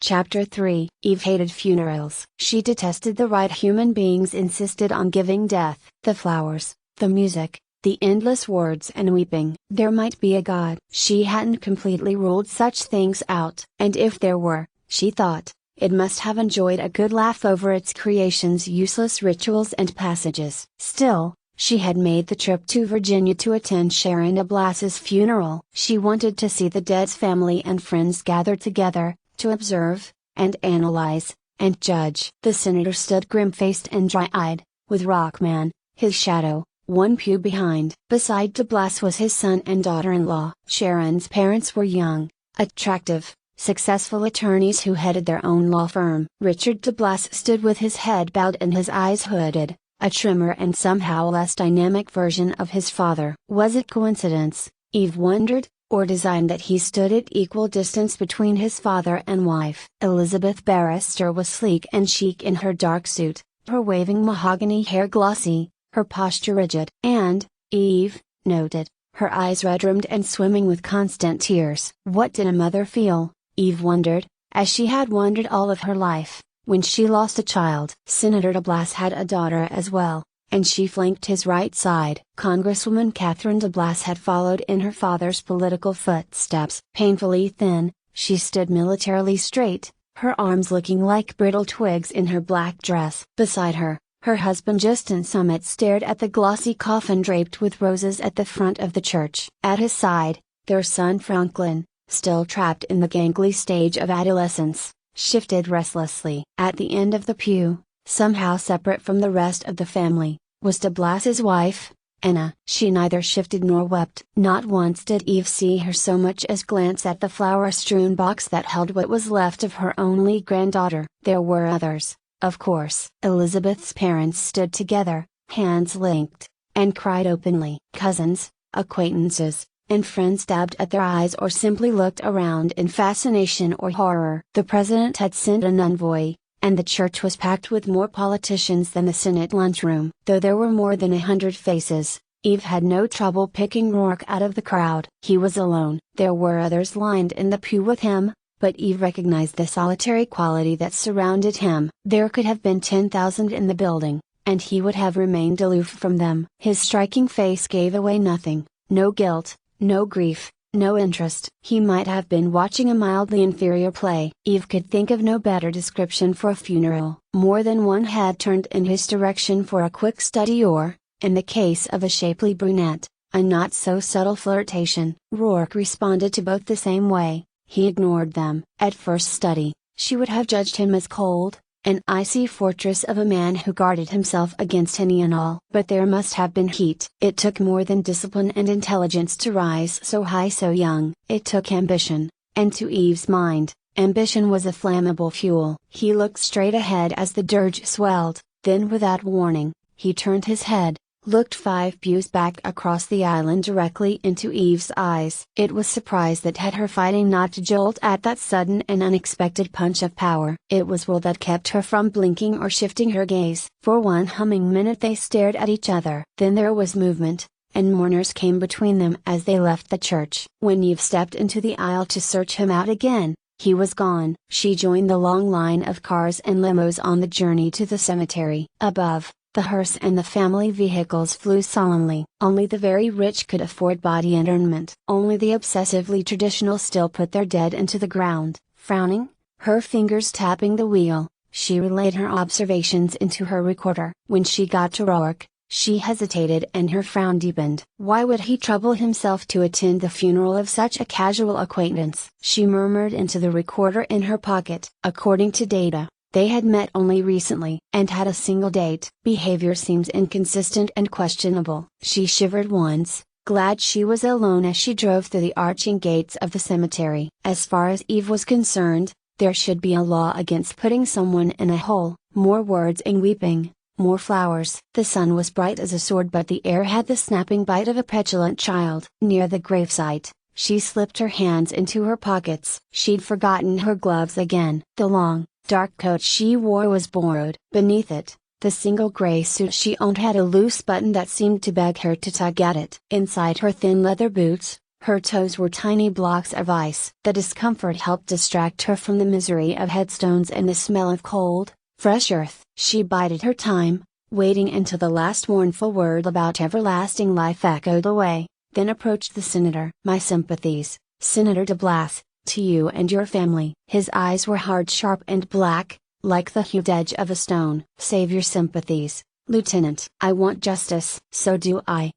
Chapter 3. Eve hated funerals. She detested the rite human beings insisted on giving death. The flowers, the music, the endless words and weeping. There might be a God. She hadn't completely ruled such things out. And if there were, she thought, it must have enjoyed a good laugh over its creation's useless rituals and passages. Still, she had made the trip to Virginia to attend Sharon de Blas's funeral. She wanted to see the dead's family and friends gathered together, to observe, and analyze, and judge. The senator stood grim-faced and dry-eyed, with Rockman, his shadow, one pew behind. Beside de Blas was his son and daughter-in-law. Sharon's parents were young, attractive, successful attorneys who headed their own law firm. Richard de Blas stood with his head bowed and his eyes hooded, a trimmer and somehow less dynamic version of his father. Was it coincidence, Eve wondered, or design that he stood at equal distance between his father and wife? Elizabeth Barrister was sleek and chic in her dark suit, her waving mahogany hair glossy, her posture rigid. And, Eve noted, her eyes red-rimmed and swimming with constant tears. What did a mother feel, Eve wondered, as she had wondered all of her life, when she lost a child? Senator de Blas had a daughter as well, and she flanked his right side. Congresswoman Catherine de Blas had followed in her father's political footsteps. Painfully thin, she stood militarily straight, her arms looking like brittle twigs in her black dress. Beside her, her husband Justin Summit stared at the glossy coffin draped with roses at the front of the church. At his side, their son Franklin, still trapped in the gangly stage of adolescence, shifted restlessly. At the end of the pew, somehow separate from the rest of the family, was de Blas's wife, Anna. She neither shifted nor wept. Not once did Eve see her so much as glance at the flower-strewn box that held what was left of her only granddaughter. There were others, of course. Elizabeth's parents stood together, hands linked, and cried openly. Cousins, acquaintances, and friends dabbed at their eyes or simply looked around in fascination or horror. The president had sent an envoy, and the church was packed with more politicians than the Senate lunchroom. Though there were more than 100 faces, Eve had no trouble picking Rourke out of the crowd. He was alone. There were others lined in the pew with him, but Eve recognized the solitary quality that surrounded him. There could have been 10,000 in the building, and he would have remained aloof from them. His striking face gave away nothing, no guilt, no grief, no interest. He might have been watching a mildly inferior play. Eve could think of no better description for a funeral. More than one had turned in his direction for a quick study or, in the case of a shapely brunette, a not so subtle flirtation. Rourke responded to both the same way. He ignored them. At first study, she would have judged him as cold, an icy fortress of a man who guarded himself against any and all. But there must have been heat. It took more than discipline and intelligence to rise so high so young. It took ambition, and to Eve's mind, ambition was a flammable fuel. He looked straight ahead as the dirge swelled, then without warning, he turned his head, looked 5 pews back across the island directly into Eve's eyes. It was surprise that had her fighting not to jolt at that sudden and unexpected punch of power. It was will that kept her from blinking or shifting her gaze. For one humming minute they stared at each other. Then there was movement, and mourners came between them as they left the church. When Eve stepped into the aisle to search him out again, he was gone. She joined the long line of cars and limos on the journey to the cemetery. Above, the hearse and the family vehicles flew solemnly. Only the very rich could afford body interment. Only the obsessively traditional still put their dead into the ground. Frowning, her fingers tapping the wheel, she relayed her observations into her recorder. When she got to Rourke, she hesitated and her frown deepened. Why would he trouble himself to attend the funeral of such a casual acquaintance? She murmured into the recorder in her pocket. According to data, they had met only recently, and had a single date. Behavior seems inconsistent and questionable. She shivered once, glad she was alone as she drove through the arching gates of the cemetery. As far as Eve was concerned, there should be a law against putting someone in a hole. More words and weeping, more flowers. The sun was bright as a sword, but the air had the snapping bite of a petulant child. Near the gravesite, she slipped her hands into her pockets. She'd forgotten her gloves again. The long, dark coat she wore was borrowed. Beneath it, the single gray suit she owned had a loose button that seemed to beg her to tug at it. Inside her thin leather boots, Her toes were tiny blocks of ice. The discomfort helped distract her from the misery of headstones and the smell of cold, fresh earth. She bided her time, waiting until the last mournful word about everlasting life echoed away, then approached the senator. "My sympathies, Senator de Blas, to you and your family." His eyes were hard, sharp and black, like the hued edge of a stone. "Save your sympathies, Lieutenant. I want justice." "So do I,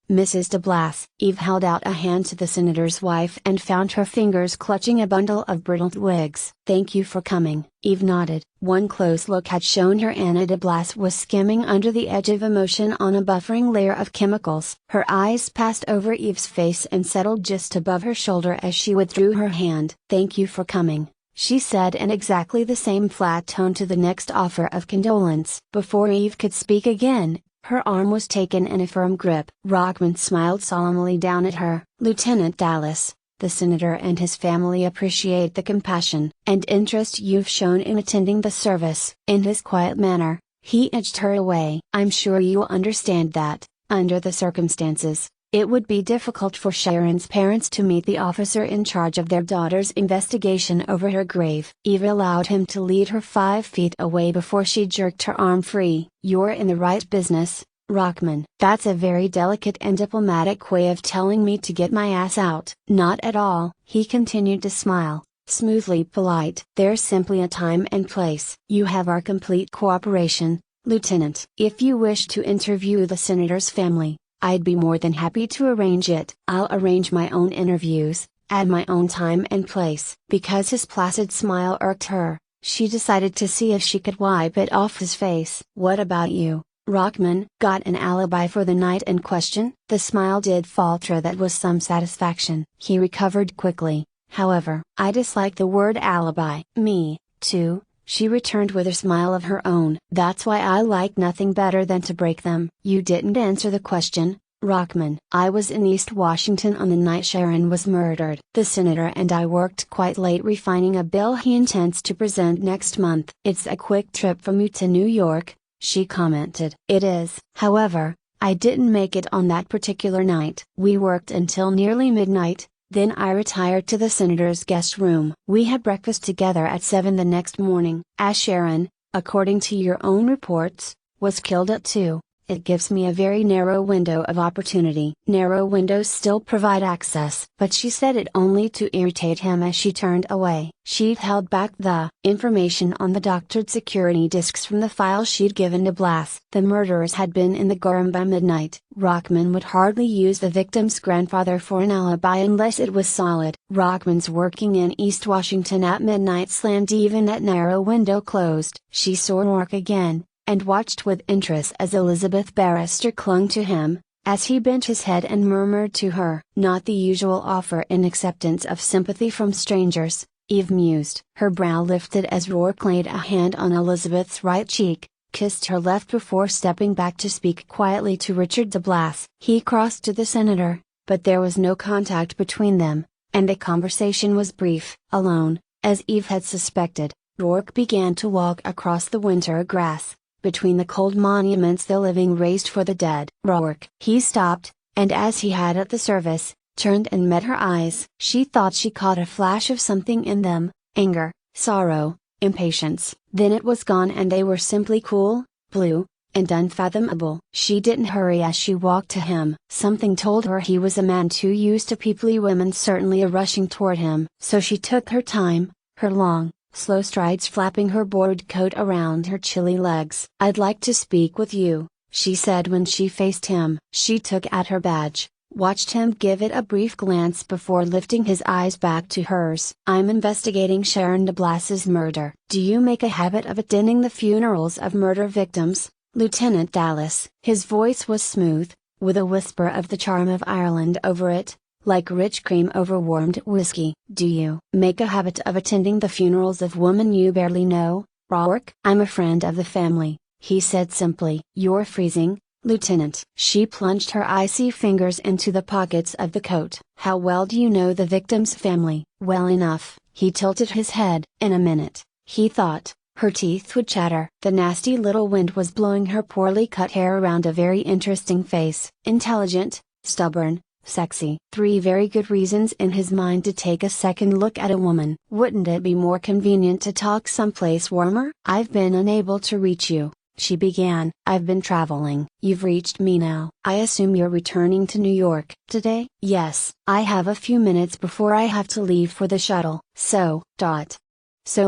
Mrs. de Blas." Eve held out a hand to the senator's wife and found her fingers clutching a bundle of brittle twigs. "Thank you for coming." Eve nodded. One close look had shown her Anna de Blas was skimming under the edge of emotion on a buffering layer of chemicals. Her eyes passed over Eve's face and settled just above her shoulder as she withdrew her hand. "Thank you for coming," she said in exactly the same flat tone to the next offer of condolence. Before Eve could speak again, her arm was taken in a firm grip. Rockman smiled solemnly down at her. "Lieutenant Dallas, the senator and his family appreciate the compassion and interest you've shown in attending the service." In his quiet manner, he edged her away. "I'm sure you'll understand that, under the circumstances, it would be difficult for Sharon's parents to meet the officer in charge of their daughter's investigation over her grave." Eve allowed him to lead her 5 feet away before she jerked her arm free. "You're in the right business, Rockman." "That's a very delicate and diplomatic way of telling me to get my ass out." "Not at all," he continued to smile, smoothly polite. "There's simply a time and place." "You have our complete cooperation, Lieutenant." "If you wish to interview the senator's family, I'd be more than happy to arrange it." "I'll arrange my own interviews, at my own time and place." Because his placid smile irked her, she decided to see if she could wipe it off his face. "What about you, Rockman? Got an alibi for the night in question?" The smile did falter. That was some satisfaction. He recovered quickly, however. "I dislike the word alibi." "Me, too," she returned with a smile of her own. "That's why I like nothing better than to break them." "You didn't answer the question, Rockman." "I was in East Washington on the night Sharon was murdered. The senator and I worked quite late refining a bill he intends to present next month." "It's a quick trip from you to New York," she commented. "It is. However, I didn't make it on that particular night. We worked until nearly midnight. Then I retired to the senator's guest room. We had breakfast together at 7 the next morning. As Sharon, according to your own reports, was killed at 2, it gives me a very narrow window of opportunity." "Narrow windows still provide access." But she said it only to irritate him as she turned away. She'd held back the information on the doctored security disks from the file she'd given to Blas. The murderers had been in the Gorham by midnight. Rockman would hardly use the victim's grandfather for an alibi unless it was solid. Rockman's working in East Washington at midnight slammed even that narrow window closed. She saw Rourke again, and watched with interest as Elizabeth Barrister clung to him, as he bent his head and murmured to her. Not the usual offer in acceptance of sympathy from strangers, Eve mused. Her brow lifted as Rourke laid a hand on Elizabeth's right cheek, kissed her left before stepping back to speak quietly to Richard de Blas. He crossed to the senator, but there was no contact between them, and the conversation was brief. Alone, as Eve had suspected, Rourke began to walk across the winter grass, between the cold monuments the living raised for the dead. "Rourke!" He stopped, and as he had at the service, turned and met her eyes. She thought she caught a flash of something in them, anger, sorrow, impatience. Then it was gone and they were simply cool, blue, and unfathomable. She didn't hurry as she walked to him. Something told her he was a man too used to peoply women certainly rushing toward him. So she took her time, her long, slow strides flapping her bordered coat around her chilly legs. "I'd like to speak with you," she said when she faced him. She took out her badge, watched him give it a brief glance before lifting his eyes back to hers. "I'm investigating Sharon de Blas's murder." "Do you make a habit of attending the funerals of murder victims, Lieutenant Dallas?" His voice was smooth, with a whisper of the charm of Ireland over it, like rich cream over warmed whiskey. "Do you make a habit of attending the funerals of women you barely know, Rourke?" "I'm a friend of the family," he said simply. "You're freezing, Lieutenant." She plunged her icy fingers into the pockets of the coat. "How well do you know the victim's family?" "Well enough." He tilted his head. In a minute, he thought, her teeth would chatter. The nasty little wind was blowing her poorly cut hair around a very interesting face. "Intelligent, stubborn, sexy. 3 very good reasons in his mind to take a second look at a woman. Wouldn't it be more convenient to talk someplace warmer? I've been unable to reach you, she began. I've been traveling. You've reached me now. I assume you're returning to New York today? Yes. I have a few minutes before I have to leave for the shuttle. So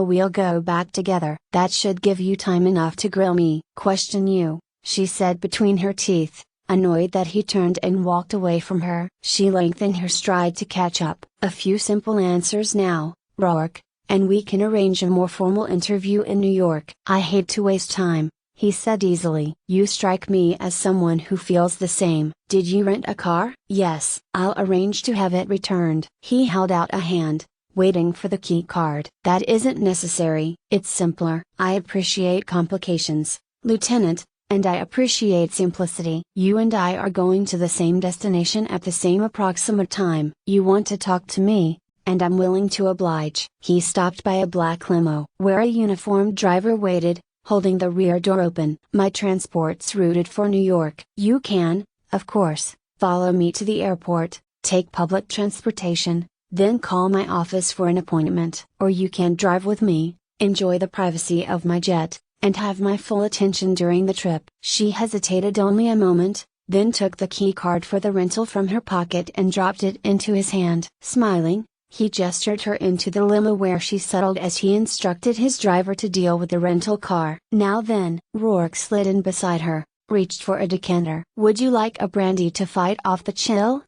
we'll go back together. That should give you time enough to grill me. Question you, she said between her teeth, annoyed that he turned and walked away from her. She lengthened her stride to catch up. A few simple answers now, Rourke, and we can arrange a more formal interview in New York. I hate to waste time, he said easily. You strike me as someone who feels the same. Did you rent a car? Yes. I'll arrange to have it returned. He held out a hand, waiting for the key card. That isn't necessary. It's simpler. I appreciate complications, Lieutenant, and I appreciate simplicity. You and I are going to the same destination at the same approximate time. You want to talk to me, and I'm willing to oblige. He stopped by a black limo, where a uniformed driver waited, holding the rear door open. My transport's routed for New York. You can, of course, follow me to the airport, take public transportation, then call my office for an appointment. Or you can drive with me, enjoy the privacy of my jet, and have my full attention during the trip. She hesitated only a moment, then took the key card for the rental from her pocket and dropped it into his hand. Smiling, he gestured her into the limo where she settled as he instructed his driver to deal with the rental car. Now then, Rourke slid in beside her, reached for a decanter. Would you like a brandy to fight off the chill?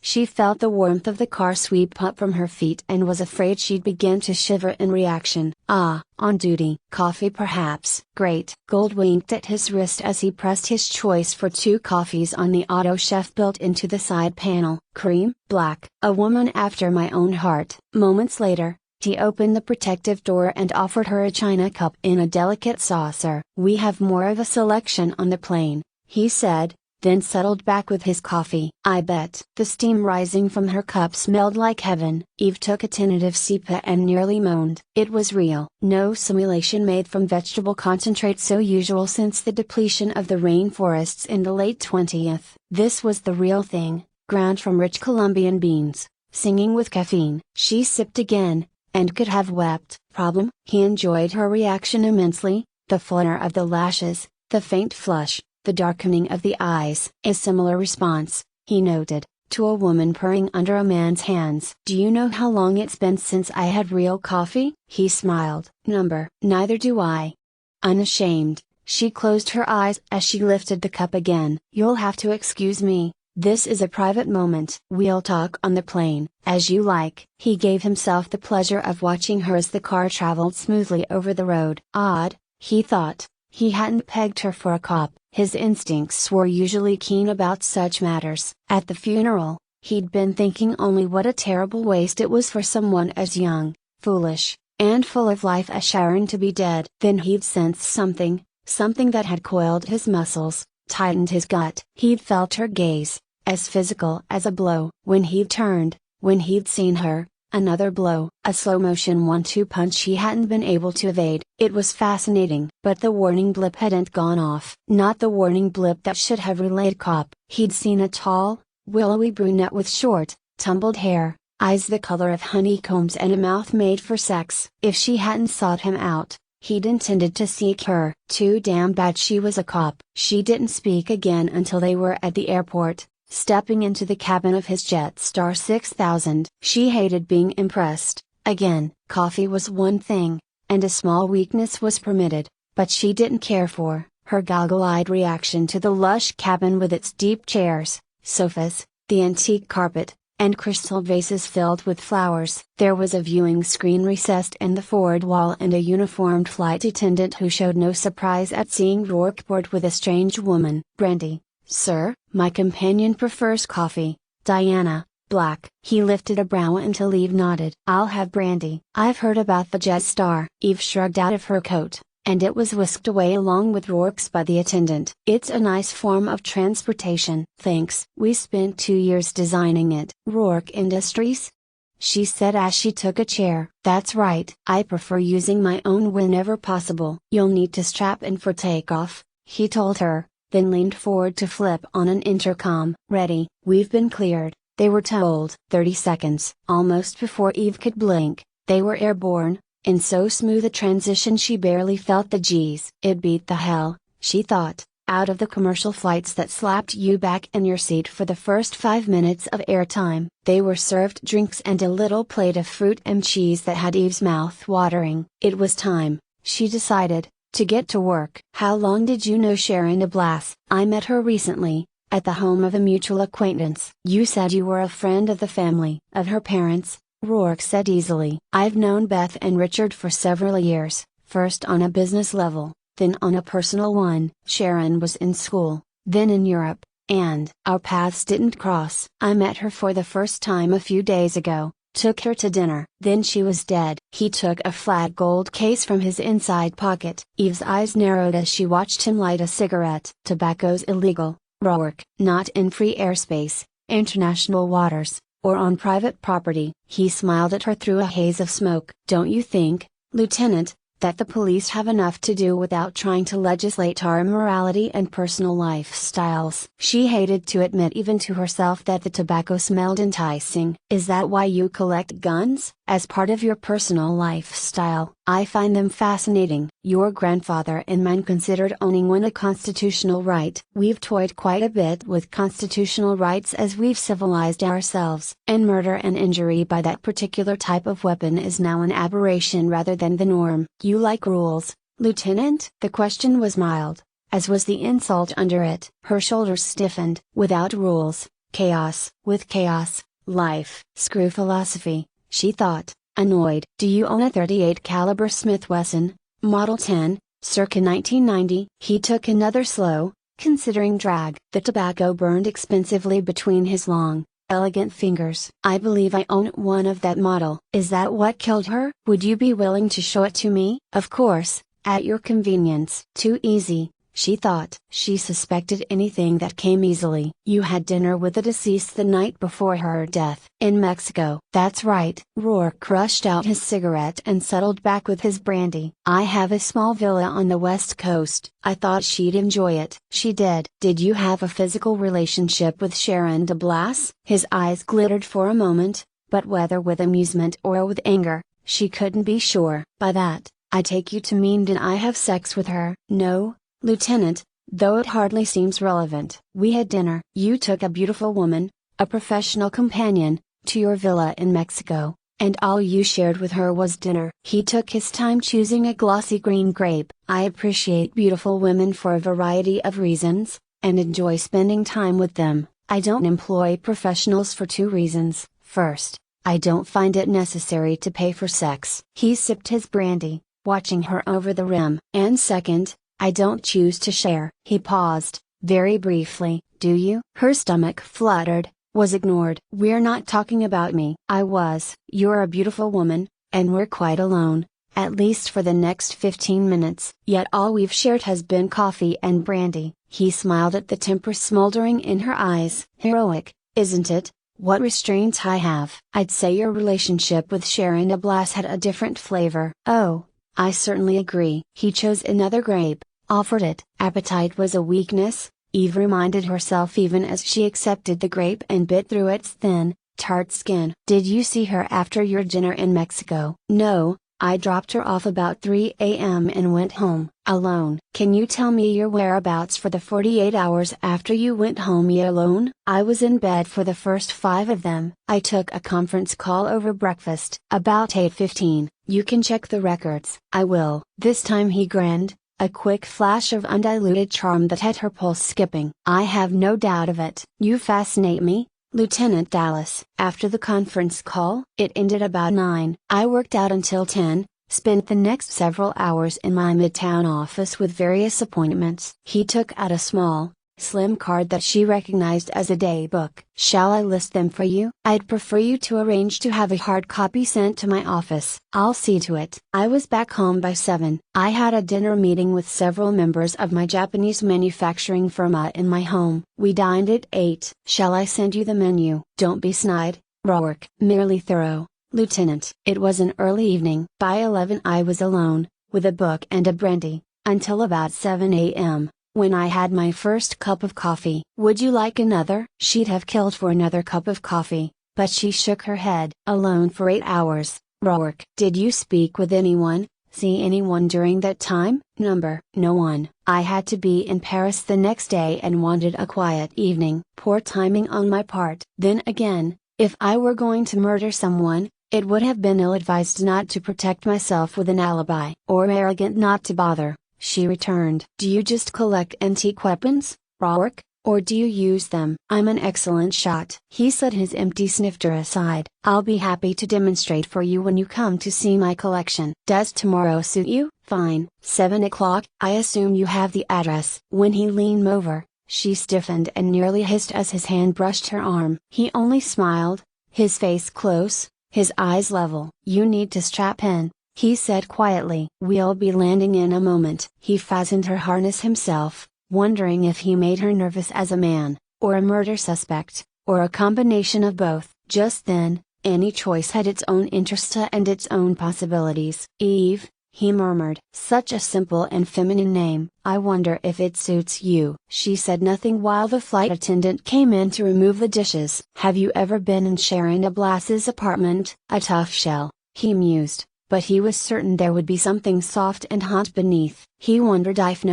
She felt the warmth of the car sweep up from her feet and was afraid she'd begin to shiver in reaction. Ah, on duty. Coffee perhaps. Great. Gold winked at his wrist as he pressed his choice for 2 coffees on the auto chef built into the side panel. Cream? Black. A woman after my own heart. Moments later, he opened the protective door and offered her a china cup in a delicate saucer. We have more of a selection on the plane, he said, then settled back with his coffee. I bet. The steam rising from her cup smelled like heaven. Eve took a tentative sip and nearly moaned. It was real. No simulation made from vegetable concentrate so usual since the depletion of the rainforests in the late 20th. This was the real thing, ground from rich Colombian beans, singing with caffeine. She sipped again, and could have wept. Problem? He enjoyed her reaction immensely, the flutter of the lashes, the faint flush, the darkening of the eyes. A similar response, he noted, to a woman purring under a man's hands. Do you know how long it's been since I had real coffee? He smiled. Neither do I. Unashamed, she closed her eyes as she lifted the cup again. You'll have to excuse me. This is a private moment. We'll talk on the plane, as you like. He gave himself the pleasure of watching her as the car traveled smoothly over the road. Odd, he thought, he hadn't pegged her for a cop. His instincts were usually keen about such matters. At the funeral, he'd been thinking only what a terrible waste it was for someone as young, foolish, and full of life as Sharon to be dead. Then he'd sensed something that had coiled his muscles, tightened his gut. He'd felt her gaze, as physical as a blow. When he'd turned, when he'd seen her, another blow, a slow-motion 1-2 punch he hadn't been able to evade. It was fascinating. But the warning blip hadn't gone off. Not the warning blip that should have relayed cop. He'd seen a tall, willowy brunette with short, tumbled hair, eyes the color of honeycombs and a mouth made for sex. If she hadn't sought him out, he'd intended to seek her. Too damn bad she was a cop. She didn't speak again until they were at the airport, stepping into the cabin of his Jetstar 6000. She hated being impressed, again. Coffee was one thing, and a small weakness was permitted, but she didn't care for her goggle-eyed reaction to the lush cabin with its deep chairs, sofas, the antique carpet, and crystal vases filled with flowers. There was a viewing screen recessed in the forward wall and a uniformed flight attendant who showed no surprise at seeing Rourke board with a strange woman. Brandy, sir? My companion prefers coffee, Diana, black. He lifted a brow until Eve nodded. I'll have brandy. I've heard about the Jetstar. Eve shrugged out of her coat, and it was whisked away along with Rourke's by the attendant. It's a nice form of transportation. Thanks. We spent 2 years designing it. Rourke Industries? She said as she took a chair. That's right. I prefer using my own whenever possible. You'll need to strap in for takeoff, he told her, then leaned forward to flip on an intercom. "Ready, we've been cleared," they were told. 30 seconds. Almost before Eve could blink, they were airborne, in so smooth a transition she barely felt the G's. It beat the hell, she thought, out of the commercial flights that slapped you back in your seat for the first 5 minutes of airtime. They were served drinks and a little plate of fruit and cheese that had Eve's mouth watering. It was time, she decided, to get to work. "How long did you know Sharon DeBlas?" "I met her recently, at the home of a mutual acquaintance." "You said you were a friend of the family." "Of her parents," Rourke said easily. "I've known Beth and Richard for several years, first on a business level, then on a personal one. Sharon was in school, then in Europe, and our paths didn't cross. I met her for the first time a few days ago, took her to dinner. Then she was dead." He took a flat gold case from his inside pocket. Eve's eyes narrowed as she watched him light a cigarette. "Tobacco's illegal, Rourke. Not in free airspace, international waters, or on private property." He smiled at her through a haze of smoke. "Don't you think, Lieutenant, that the police have enough to do without trying to legislate our immorality and personal lifestyles?" She hated to admit even to herself that the tobacco smelled enticing. "Is that why you collect guns, as part of your personal lifestyle?" "I find them fascinating." "Your grandfather and mine considered owning one a constitutional right." "We've toyed quite a bit with constitutional rights as we've civilized ourselves. And murder and injury by that particular type of weapon is now an aberration rather than the norm." "You like rules, Lieutenant?" The question was mild, as was the insult under it. Her shoulders stiffened. "Without rules, chaos. With chaos, life." "Screw philosophy," she thought, annoyed. "Do you own a .38 caliber Smith Wesson, Model 10, circa 1990? He took another slow, considering drag. The tobacco burned expensively between his long, elegant fingers. "I believe I own one of that model." "Is that what killed her?" "Would you be willing to show it to me?" "Of course, at your convenience." Too easy, she thought. She suspected anything that came easily. "You had dinner with the deceased the night before her death." "In Mexico." "That's right." Rourke crushed out his cigarette and settled back with his brandy. "I have a small villa on the west coast. I thought she'd enjoy it." She did. "Did you have a physical relationship with Sharon DeBlas?" His eyes glittered for a moment, but whether with amusement or with anger, she couldn't be sure. "By that, I take you to mean did I have sex with her?" "No, Lieutenant, though it hardly seems relevant. We had dinner." "You took a beautiful woman, a professional companion, to your villa in Mexico, and all you shared with her was dinner." He took his time choosing a glossy green grape. "I appreciate beautiful women for a variety of reasons, and enjoy spending time with them. I don't employ professionals for 2 reasons. First, I don't find it necessary to pay for sex." He sipped his brandy, watching her over the rim. "And second, I don't choose to share." He paused, very briefly. "Do you?" Her stomach fluttered, was ignored. "We're not talking about me." "I was." "You're a beautiful woman, and we're quite alone, at least for the next 15 minutes. Yet all we've shared has been coffee and brandy." He smiled at the temper smoldering in her eyes. "Heroic, isn't it? What restraints I have." "I'd say your relationship with Sharon DeBlas had a different flavor." "Oh, I certainly agree." He chose another grape, offered it. Appetite was a weakness, Eve reminded herself even as she accepted the grape and bit through its thin, tart skin. "Did you see her after your dinner in Mexico?" "No, I dropped her off about 3 a.m. and went home." "Alone?" "Can you tell me your whereabouts for the 48 hours after you went home?" "Yeah, alone. I was in bed for the first 5 of them. I took a conference call over breakfast." "About 8:15. You can check the records." "I will." This time he grinned, a quick flash of undiluted charm that had her pulse skipping. "I have no doubt of it." "You fascinate me, Lieutenant Dallas." After the conference call, it ended about 9. "I worked out until 10, spent the next several hours in my midtown office with various appointments." He took out a small, slim card that she recognized as a day book. "Shall I list them for you?" "I'd prefer you to arrange to have a hard copy sent to my office." "I'll see to it." I was back home by 7. I had a dinner meeting with several members of my Japanese manufacturing firm in my home. We dined at 8. "Shall I send you the menu?" "Don't be snide, Rourke." "Merely thorough, Lieutenant." It was an early evening. By 11 I was alone, with a book and a brandy, until about 7 a.m. when I had my first cup of coffee. Would you like another? She'd have killed for another cup of coffee, but she shook her head. Alone for 8 hours, Roark. Did you speak with anyone? See anyone during that time? No one. I had to be in Paris the next day and wanted a quiet evening. Poor timing on my part. Then again, if I were going to murder someone, it would have been ill-advised not to protect myself with an alibi. Or arrogant not to bother, she returned. Do you just collect antique weapons, Roark? Or do you use them? I'm an excellent shot. He set his empty snifter aside. I'll be happy to demonstrate for you when you come to see my collection. Does tomorrow suit you? Fine. 7 o'clock. I assume you have the address. When he leaned over, she stiffened and nearly hissed as his hand brushed her arm. He only smiled, his face close, his eyes level. You need to strap in, he said quietly. We'll be landing in a moment. He fastened her harness himself, wondering if he made her nervous as a man, or a murder suspect, or a combination of both. Just then, any choice had its own interest and its own possibilities. Eve, he murmured. Such a simple and feminine name. I wonder if it suits you. She said nothing while the flight attendant came in to remove the dishes. Have you ever been in Sharon Blas's apartment? A tough shell, he mused, but he was certain there would be something soft and hot beneath. He wondered if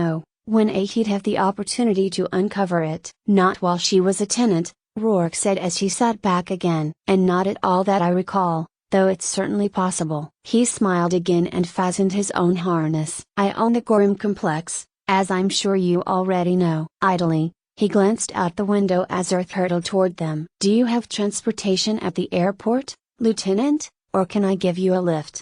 when he'd have the opportunity to uncover it. Not while she was a tenant, Roark said as he sat back again. And not at all that I recall, though it's certainly possible. He smiled again and fastened his own harness. I own the Gorham complex, as I'm sure you already know. Idly, he glanced out the window as Earth hurtled toward them. Do you have transportation at the airport, Lieutenant, or can I give you a lift?